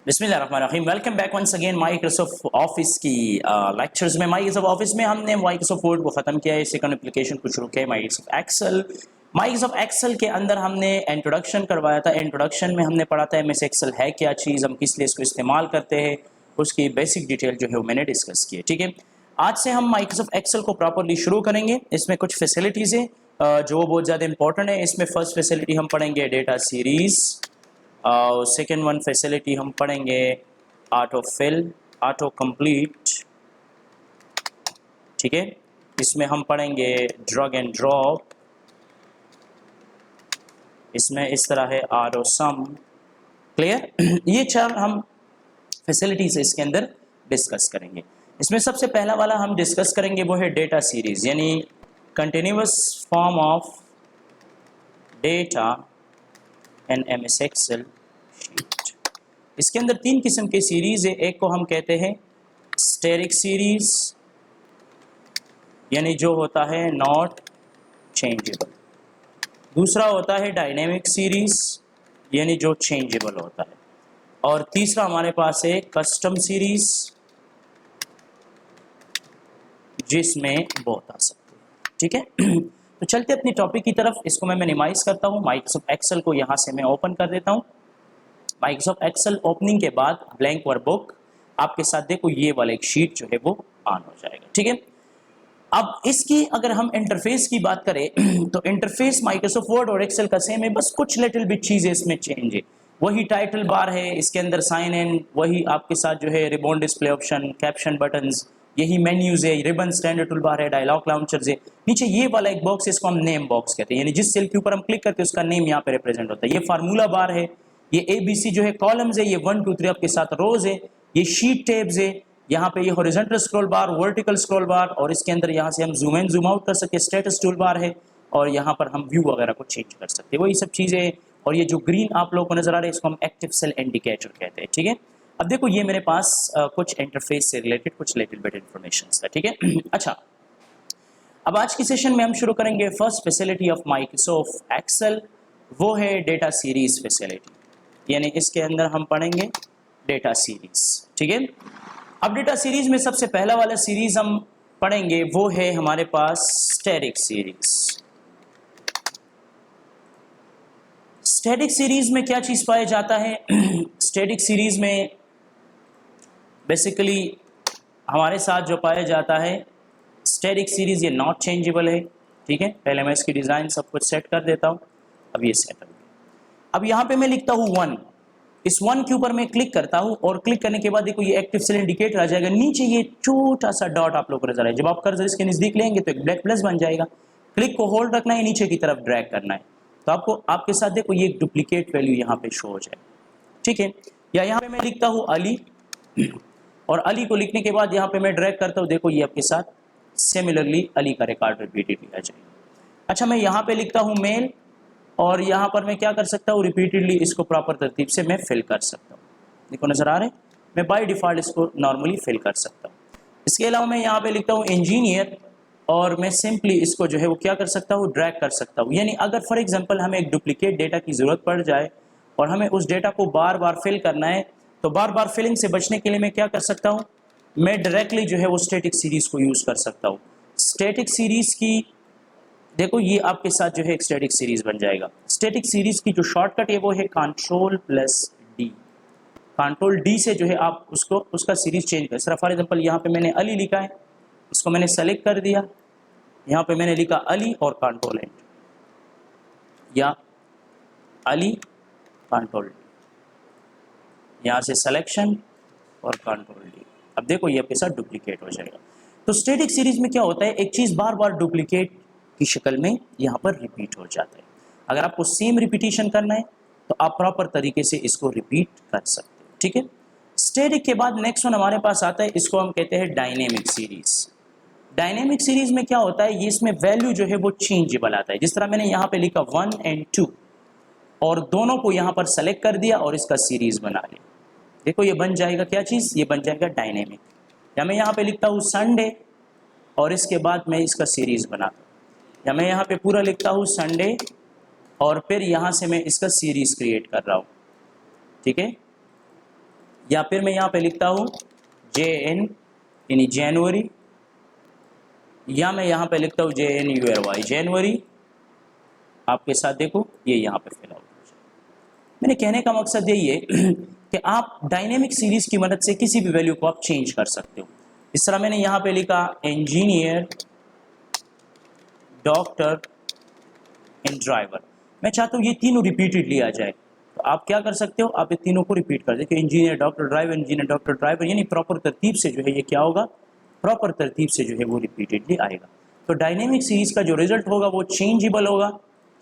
बिस्मिल्लाहिर्रहमानिर्रहीम। Welcome back once again Microsoft Office की lectures में। माइक्रोसॉफ्ट ऑफिस में हमने माइक्रोसॉफ्ट वर्ड को ख़त्म किया है, सेकंड एप्लीकेशन को शुरू किया है माइक्रोसॉफ्ट एक्सेल। माइक्रोसॉफ्ट एक्सेल के अंदर हमने इंट्रोडक्शन करवाया था। इंट्रोडक्शन में हमने पढ़ा था एमएस एक्सेल है क्या चीज़, हम किस लिए इसको इस्तेमाल करते हैं, उसकी बेसिक डिटेल जो है वो मैंने डिस्कस की है। ठीक है, आज से हम माइक्रोसॉफ्ट एक्सेल को प्रॉपरली शुरू करेंगे। इसमें कुछ फैसिलिटीज़ हैं जो बहुत ज़्यादा इंपॉर्टेंट है। इसमें फर्स्ट फैसिलिटी हम पढ़ेंगे data series, second one facility हम पढ़ेंगे ऑटो फिल, ऑटो कंप्लीट। ठीक है, इसमें हम पढ़ेंगे ड्रैग एंड ड्रॉप, इसमें इस तरह है ऑटो सम। क्लियर? ये चार हम फैसिलिटीज इसके अंदर डिस्कस करेंगे। इसमें सबसे पहला वाला हम डिस्कस करेंगे वो है डेटा सीरीज, यानी continuous form of data in MS Excel sheet. इसके अंदर तीन किस्म की सीरीज है। एक को हम कहते हैं स्टैटिक सीरीज, यानी जो होता है नॉट चेंजेबल। दूसरा होता है डायनेमिक सीरीज, यानी जो चेंजेबल होता है। और तीसरा हमारे पास है कस्टम सीरीज, जिसमें बहुत आ सकते हैं। ठीक है, तो चलते अपनी टॉपिक की तरफ। इसको मैं मिनिमाइज करता हूँ। माइक्रोसॉफ्ट एक्सेल को यहाँ से मैं ओपन कर देता हूँ। माइक्रोसॉफ्ट एक्सेल ओपनिंग के बाद ब्लैंक वर्कबुक आपके साथ देखो ये वाला एक शीट जो है वो ऑन हो जाएगा। ठीक है, अब इसकी अगर हम इंटरफेस की बात करें तो इंटरफेस माइक्रोसॉफ्ट वर्ड और एक्सेल का सेम है, बस कुछ लिटिल बिट चीज़ें इसमें चेंज है। वही टाइटल बार है, इसके अंदर साइन इन, वही आपके साथ जो है ribbon display option, caption buttons, यही मेन्यूज है, रिबन स्टैंडर्ड टूल बार है, डायलॉग लाउंचर्स है। नीचे ये वाला एक बॉक्स है, इसको हम नेम बॉक्स कहते हैं, यानी जिस सेल के ऊपर हम क्लिक करते हैं उसका नेम यहाँ पे रिप्रेजेंट होता है। ये फार्मूला बार है, ये ABC जो है कॉलम्स है, ये 1 2 3 आपके साथ रोज है, ये शीट टैब्स है, यहाँ पे ये हॉरिजॉन्टल स्क्रॉल बार, वर्टिकल स्क्रॉल बार, और इसके अंदर यहाँ से हम जूम इन जूम आउट कर सकते हैं, स्टेटस टूल बार है, और यहाँ पर हम व्यू वगैरह को चेंज कर सकते हैं, वही सब चीज़ें। और ये जो ग्रीन आप लोगों को नजर आ रहा है इसको हम एक्टिव सेल इंडिकेटर कहते हैं। ठीक है, अब देखो ये मेरे पास कुछ इंटरफेस से रिलेटेड कुछ लिटिल बिट इन्फॉर्मेशन था। ठीक है, अच्छा, अब आज की सेशन में हम शुरू करेंगे first facility of Microsoft Excel, वो है डेटा सीरीज फैसिलिटी, यानी इसके अंदर हम पढ़ेंगे डेटा सीरीज। ठीक है, अब डेटा सीरीज में सबसे पहला वाला सीरीज हम पढ़ेंगे वो है हमारे पास स्टैटिक सीरीज। स्टैटिक सीरीज में क्या चीज पाया जाता है? स्टैटिक सीरीज में बेसिकली हमारे साथ जो पाया जाता है, स्टैटिक सीरीज ये नॉट चेंजेबल है। ठीक है, पहले मैं इसकी डिजाइन सब कुछ सेट कर देता हूँ। अब ये सेट हो गया। अब यहाँ पे मैं लिखता हूँ 1, इस 1 के ऊपर मैं क्लिक करता हूँ, और क्लिक करने के बाद देखो ये एक्टिव सेल इंडिकेटर आ जाएगा। नीचे ये छोटा सा डॉट आप लोग को नजर आए, जब आप कर्सर इसके नजदीक लेंगे तो एक ब्लैक प्लस बन जाएगा। क्लिक को होल्ड रखना है, नीचे की तरफ ड्रैग करना है, तो आपको आपके साथ देखो ये एक डुप्लीकेट वैल्यू यहाँ पे शो हो जाए। ठीक है, या यहाँ पे मैं लिखता हूँ अली, और अली को लिखने के बाद यहाँ पे मैं ड्रैग करता हूँ, देखो ये आपके साथ सिमिलरली अली का रिकॉर्ड रिपीटेडली आ जाएगा। अच्छा, मैं यहाँ पे लिखता हूँ मेल, और यहाँ पर मैं क्या कर सकता हूँ, रिपीटेडली इसको प्रॉपर तरतीब से मैं फिल कर सकता हूँ। देखो नजर आ रहे हैं, मैं बाय डिफ़ॉल्ट इसको नॉर्मली फिल कर सकता हूँ। इसके अलावा मैं यहाँ पे लिखता हूँ इंजीनियर, और मैं सिंपली इसको जो है वो क्या कर सकता हूँ, ड्रैग कर सकता हूँ। यानी अगर फॉर एग्जांपल हमें एक डुप्लीकेट डेटा की ज़रूरत पड़ जाए और हमें उस डेटा को बार बार फिल करना है, तो बार बार फिलिंग से बचने के लिए मैं क्या कर सकता हूँ, मैं डायरेक्टली जो है वो स्टैटिक सीरीज़ को यूज़ कर सकता हूँ। स्टैटिक सीरीज़ की देखो ये आपके साथ जो है एक स्टैटिक सीरीज बन जाएगा। स्टैटिक सीरीज की जो शॉर्टकट है वो है Ctrl+D। Ctrl+D से जो है आप उसको उसका सीरीज चेंज कर। फॉर एग्जांपल यहाँ पे मैंने अली लिखा है, इसको मैंने सेलेक्ट कर दिया, यहाँ पे मैंने लिखा अली और Ctrl+Enter, या अली Ctrl+D, यहाँ से सिलेक्शन और Ctrl+D। अब देखो ये आपके साथ डुप्लीकेट हो जाएगा। तो स्टैटिक सीरीज में क्या होता है, एक चीज़ बार बार डुप्लीकेट की शक्ल में यहाँ पर रिपीट हो जाता है। अगर आपको सेम रिपीटिशन करना है तो आप प्रॉपर तरीके से इसको रिपीट कर सकते हैं। ठीक है, स्टैटिक के बाद नेक्स्ट वन हमारे पास आता है, इसको हम कहते हैं डायनेमिक सीरीज। डायनेमिक सीरीज में क्या होता है, ये इसमें वैल्यू जो है वो चेंजेबल आता है। जिस तरह मैंने यहाँ पे लिखा 1 और 2, और दोनों को यहाँ पर सेलेक्ट कर दिया और इसका सीरीज बना लिया, देखो ये बन जाएगा क्या चीज़, ये बन जाएगा डायनेमिक। या मैं यहाँ पे लिखता हूँ संडे, और इसके बाद मैं इसका सीरीज बनाता हूँ, या मैं यहाँ पे पूरा लिखता हूँ संडे, और फिर यहाँ से मैं इसका सीरीज क्रिएट कर रहा हूँ। ठीक है, या फिर मैं यहाँ पे लिखता हूँ JN यानी जनवरी, या मैं यहाँ पे लिखता हूँ JNURY जनवरी। आपके साथ देखो ये यहाँ पे फिल आउट हो जाए। मेरे कहने का मकसद यही है कि आप डायनेमिक सीरीज की मदद से किसी भी वैल्यू को आप चेंज कर सकते हो। इस तरह मैंने यहाँ पे लिखा इंजीनियर, डॉक्टर एंड ड्राइवर। मैं चाहता हूँ ये तीनों रिपीटेडली आ जाए, तो आप क्या कर सकते हो, आप ये तीनों को रिपीट कर देखिए, engineer doctor driver, engineer doctor driver, यानी प्रॉपर तरतीब से जो है ये क्या होगा, प्रॉपर तरतीब से जो है वो रिपीटेडली आएगा। तो डायनेमिक सीरीज का जो रिजल्ट होगा वो चेंजेबल होगा।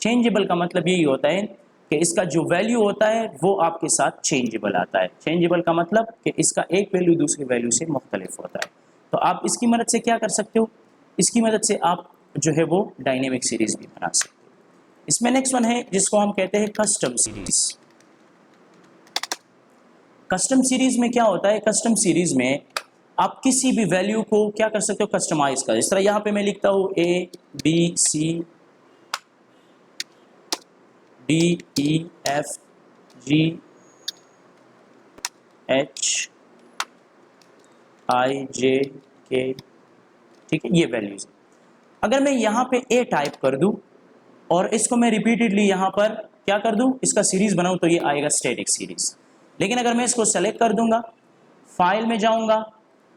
चेंजेबल का मतलब यही होता है कि इसका जो वैल्यू होता है वो आपके साथ चेंजेबल आता है। चेंजेबल का मतलब कि इसका एक वैल्यू दूसरी वैल्यू से मुख्तलिफ होता है। तो आप इसकी मदद से क्या कर सकते हो, इसकी मदद से आप जो है वो डायनेमिक सीरीज भी बना सकते हो। इसमें नेक्स्ट वन है जिसको हम कहते हैं कस्टम सीरीज। कस्टम सीरीज में क्या होता है, कस्टम सीरीज में आप किसी भी वैल्यू को क्या कर सकते हो, कस्टमाइज कर। इस तरह यहाँ पे मैं लिखता हूँ ABCDEFGHI JK, ठीक है, ये वैल्यूज। अगर मैं यहाँ पे A टाइप कर दूँ और इसको मैं रिपीटेडली यहाँ पर क्या कर दूँ, इसका सीरीज बनाऊँ, तो ये आएगा स्टैटिक सीरीज। लेकिन अगर मैं इसको सेलेक्ट कर दूंगा, फाइल में जाऊंगा,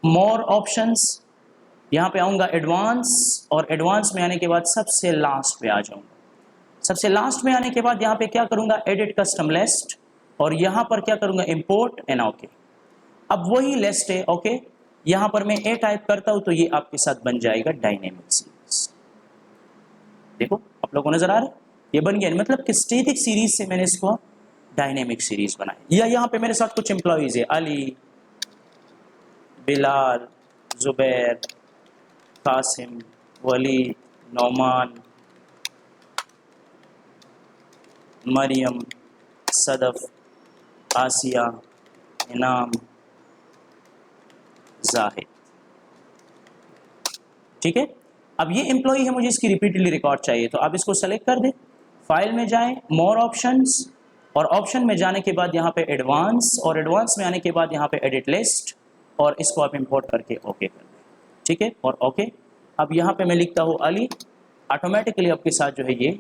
मोर ऑप्शंस, यहाँ पे आऊंगा एडवांस, और एडवांस में आने के बाद सबसे लास्ट पे आ जाऊंगा। सबसे लास्ट में आने के बाद यहाँ पे क्या करूंगा, एडिट कस्टम लिस्ट, और यहाँ पर क्या करूंगा, इंपोर्ट एंड ओके। अब वही लिस्ट है, ओके, यहाँ पर मैं A टाइप करता हूँ तो ये आपके साथ बन जाएगा डायनेमिक सीरीज। देखो आप लोगों को नजर आ रहा है, ये बन गया। मतलब कि स्टैटिक सीरीज से मैंने इसको डायनेमिक सीरीज बनाई। या यहाँ पे मेरे साथ कुछ एम्प्लॉइज है, अली, बिलाल, जुबैर, कासिम, वली, नौमान, मरियम, सदफ, आसिया, इनाम, जाहिद, ठीक है। अब ये एम्प्लॉई है, मुझे इसकी रिपीटेडली रिकॉर्ड चाहिए, तो आप इसको सेलेक्ट कर दें, फाइल में जाएं, मोर ऑप्शंस, और ऑप्शन में जाने के बाद यहाँ पे एडवांस, और एडवांस में आने के बाद यहाँ पे एडिट लिस्ट, और इसको आप इंपोर्ट करके ओके कर दें, ठीक है, और ओके। अब यहाँ पे मैं लिखता हूँ अली, ऑटोमेटिकली आपके साथ जो है ये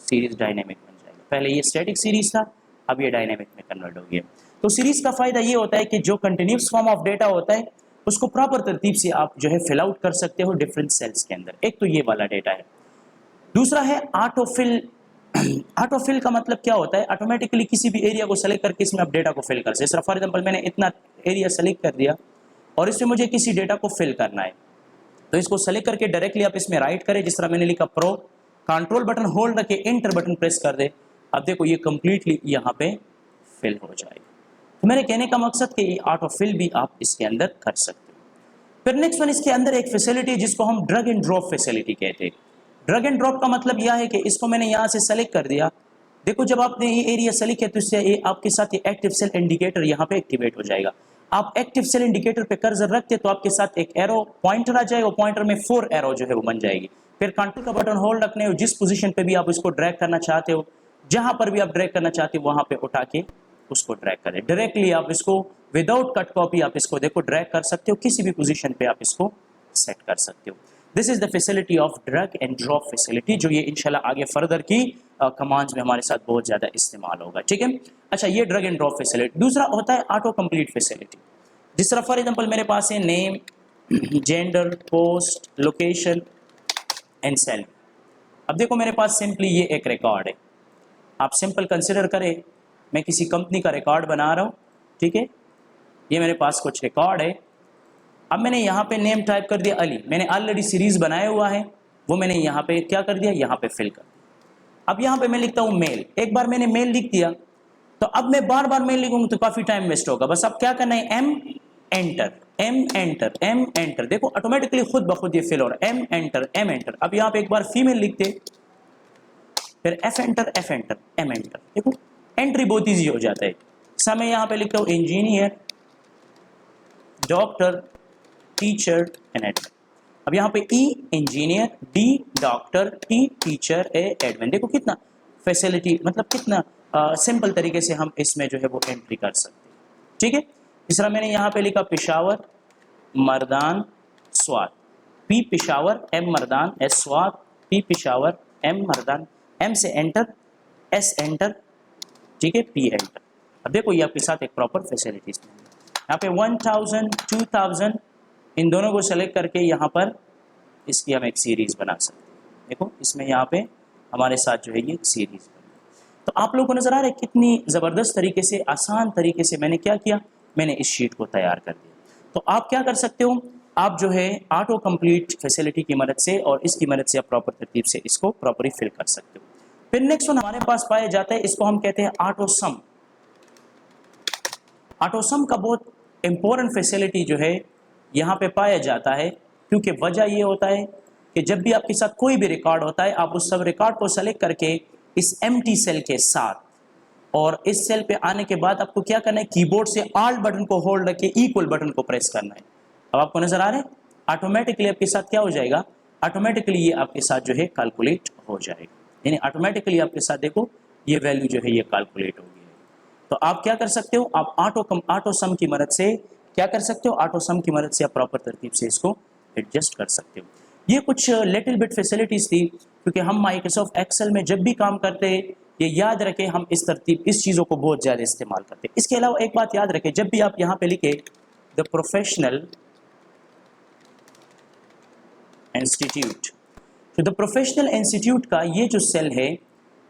सीरीज डायनेमिक बन जाएगा। पहले ये स्टैटिक सीरीज था, अब ये डायनेमिक में कन्वर्ट हो गया। तो सीरीज का फायदा ये होता है कि जो कंटिन्यूस फॉर्म ऑफ डेटा होता है उसको प्रॉपर तरतीब से आप जो है फिल आउट कर सकते हो डिफरेंट सेल्स के अंदर। एक तो ये वाला डेटा है। दूसरा है ऑटोफिल। ऑटोफिल का मतलब क्या होता है, ऑटोमेटिकली किसी भी एरिया को सेलेक्ट करके इसमें आप डेटा को फिल कर सकते हैं। फॉर एग्जांपल मैंने इतना एरिया सेलेक्ट कर दिया और इसमें मुझे किसी डेटा को फिल करना है, तो इसको सेलेक्ट करके डायरेक्टली आप इसमें राइट करें, जिस तरह मैंने लिखा प्रो, कंट्रोल बटन होल्ड रखे, एंटर बटन प्रेस कर दे, अब देखो ये कंप्लीटली यहाँ पे फिल हो जाएगा। तो मेरे कहने का मकसद कि ऑटोफिल भी आप इसके अंदर कर सकते हो। फिर नेक्स्ट वन, इसके अंदर एक फैसिलिटी जिसको हम ड्रैग एंड ड्रॉप फैसिलिटी कहते हैं। ड्रैग एंड ड्रॉप का मतलब यह है कि इसको मैंने यहाँ से सेलेक्ट कर दिया, देखो जब आपने ये एरिया सेलेक्ट किया तो इससे ये आपके साथ ये एक्टिव सेल इंडिकेटर यहाँ पे एक्टिवेट हो जाएगा। आप एक्टिव सेल इंडिकेटर पे कर्सर रखते तो आपके साथ एक एरो पॉइंटर आ जाएगा, पॉइंटर में 4 एरो जो है वो बन जाएगी। फिर कंट्रोल का बटन होल्ड रखने हो, जिस पोजीशन पे भी आप इसको ड्रैग करना चाहते हो, जहां पर भी आप ड्रैग करना चाहते हो वहां पे उठा के उसको ड्रैग करें। डायरेक्टली आप इसको विदाउट कट कॉपी आप इसको देखो ड्रैग कर सकते हो, किसी भी पोजीशन पे आप इसको सेट कर सकते हो। This is the facility of drag and drop facility, जो ये इंशाल्लाह आगे फर्दर की कमांड्स में हमारे साथ बहुत ज्यादा इस्तेमाल होगा, ठीक है। अच्छा, ये ड्रैग एंड ड्रॉप फैसिलिटी। दूसरा होता है ऑटो कंप्लीट फैसिलिटी। जिस तरह फॉर एग्जांपल मेरे पास है name, gender, post, location and salary. अब देखो मेरे पास सिंपली ये एक रिकॉर्ड है, आप सिंपल कंसिडर करें मैं किसी कंपनी का रिकॉर्ड बना रहा हूँ, ठीक है, ये मेरे पास कुछ रिकॉर्ड है। अब मैंने यहाँ पे नेम टाइप कर दिया अली, मैंने ऑलरेडी सीरीज बनाया हुआ है, वो मैंने यहाँ पे क्या कर दिया, यहाँ पे फिल कर दिया। अब यहाँ पे मैं लिखता हूँ मेल, एक बार मैंने मेल लिख दिया, तो अब मैं बार बार मेल लिखूंगा तो काफी टाइम वेस्ट होगा। बस अब क्या करना है, M enter, M enter, M enter, देखो ऑटोमेटिकली खुद ब खुद ये फिल हो रहा है, एम एंटर, एम एंटर। अब यहाँ पे एक बार फीमेल लिखते, फिर F enter, F enter, M enter, देखो एंट्री बहुत ईजी हो जाता है। समय यहाँ पे लिखता हूँ engineer, doctor, teacher and admin. अब यहाँ पे E engineer, D doctor, T teacher, A admin. देखो कितना फैसिलिटी, मतलब कितना सिंपल तरीके से हम इसमें जो है वो एंट्री कर सकते हैं। ठीक है। तीसरा मैंने यहाँ पे लिखा Peshawar, Mardan, Swat, P Peshawar, M Mardan, S Swat, P Peshawar, M Mardan, M से एंटर, एस एंटर, ठीक है, पी एंटर। अब देखो ये आपके साथ एक प्रॉपर फैसिलिटीज में यहाँ पे 1000, 2000 इन दोनों को सेलेक्ट करके यहाँ पर इसकी हम एक सीरीज बना सकते हैं। देखो इसमें यहाँ पे हमारे साथ जो है ये सीरीज बनी। तो आप लोगों को नजर आ रहा है कितनी ज़बरदस्त तरीके से, आसान तरीके से मैंने क्या किया, मैंने इस शीट को तैयार कर दिया। तो आप क्या कर सकते हो, आप जो है ऑटो कंप्लीट फैसिलिटी की मदद से और इसकी मदद से आप प्रॉपर तरतीब से इसको प्रॉपरली फिल कर सकते हो। फिर नेक्स्ट वन हमारे पास पाया जाता है, इसको हम कहते हैं ऑटो सम। ऑटो सम का बहुत इंपॉर्टेंट फैसिलिटी जो है यहाँ पे पाया जाता है, क्योंकि वजह ये होता है कि जब भी आपके साथ कोई भी रिकॉर्ड होता है, आप उस सब रिकॉर्ड को सेलेक्ट करके इस एम्प्टी सेल के साथ और इस सेल पे आने के बाद आपको क्या करना है, कीबोर्ड से ऑल्ट बटन को होल्ड रखे इक्वल बटन को प्रेस करना है। अब आपको नजर आ रहा है ऑटोमेटिकली आपके साथ क्या हो जाएगा, ऑटोमेटिकली ये आपके साथ जो है कैलकुलेट हो जाएगा, यानी ऑटोमेटिकली आपके साथ देखो ये वैल्यू जो है ये कैलकुलेट होगी। तो आप क्या कर सकते हो, आप ऑटो सम की मदद से क्या कर सकते हो, ऑटो सम की मदद से आप प्रॉपर तरतीब से इसको एडजस्ट कर सकते हो। ये कुछ लिटिल बिट फैसिलिटीज थी, क्योंकि हम माइक्रोसॉफ्ट एक्सेल में जब भी काम करते हैं, ये याद रखें हम इस तरतीब इस चीज़ों को बहुत ज़्यादा इस्तेमाल करते हैं। इसके अलावा एक बात याद रखें, जब भी आप यहाँ पे लिखे द प्रोफेशनल इंस्टीट्यूट, तो द प्रोफेशनल इंस्टीट्यूट का ये जो सेल है,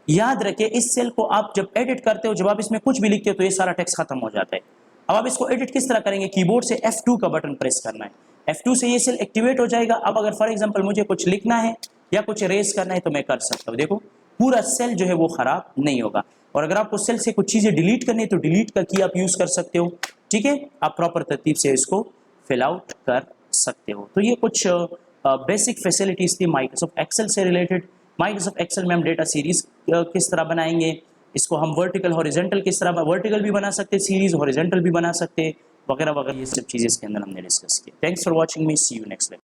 याद रखें इस सेल को आप जब एडिट करते हो, जब आप इसमें कुछ भी लिखते हो तो ये सारा टेक्स्ट खत्म हो जाता है। अब आप इसको एडिट किस तरह करेंगे, कीबोर्ड से F2 का बटन प्रेस करना है, F2 से ये सेल एक्टिवेट हो जाएगा। अब अगर फॉर एग्जांपल मुझे कुछ लिखना है या कुछ इरेज करना है तो मैं कर सकता हूँ। देखो पूरा सेल जो है वो खराब नहीं होगा। और अगर आपको सेल से कुछ चीज़ें डिलीट करनी है तो डिलीट का की आप यूज़ कर सकते हो, ठीक है, आप प्रॉपर तरतीब से इसको फिल आउट कर सकते हो। तो ये कुछ बेसिक फैसिलिटीज़ थी माइक्रोसॉफ्ट एक्सेल से रिलेटेड। माइक्रोसॉफ्ट एक्सेल में हम डेटा सीरीज किस तरह बनाएंगे, इसको हम वर्टिकल हॉरिजॉन्टल किस तरह, वर्टिकल भी बना सकते हैं सीरीज, हॉरिजॉन्टल भी बना सकते हैं, वगैरह वगैरह, ये सब चीज़ें इसके अंदर हमने डिस्कस की। Thanks for watching me, see you next lecture.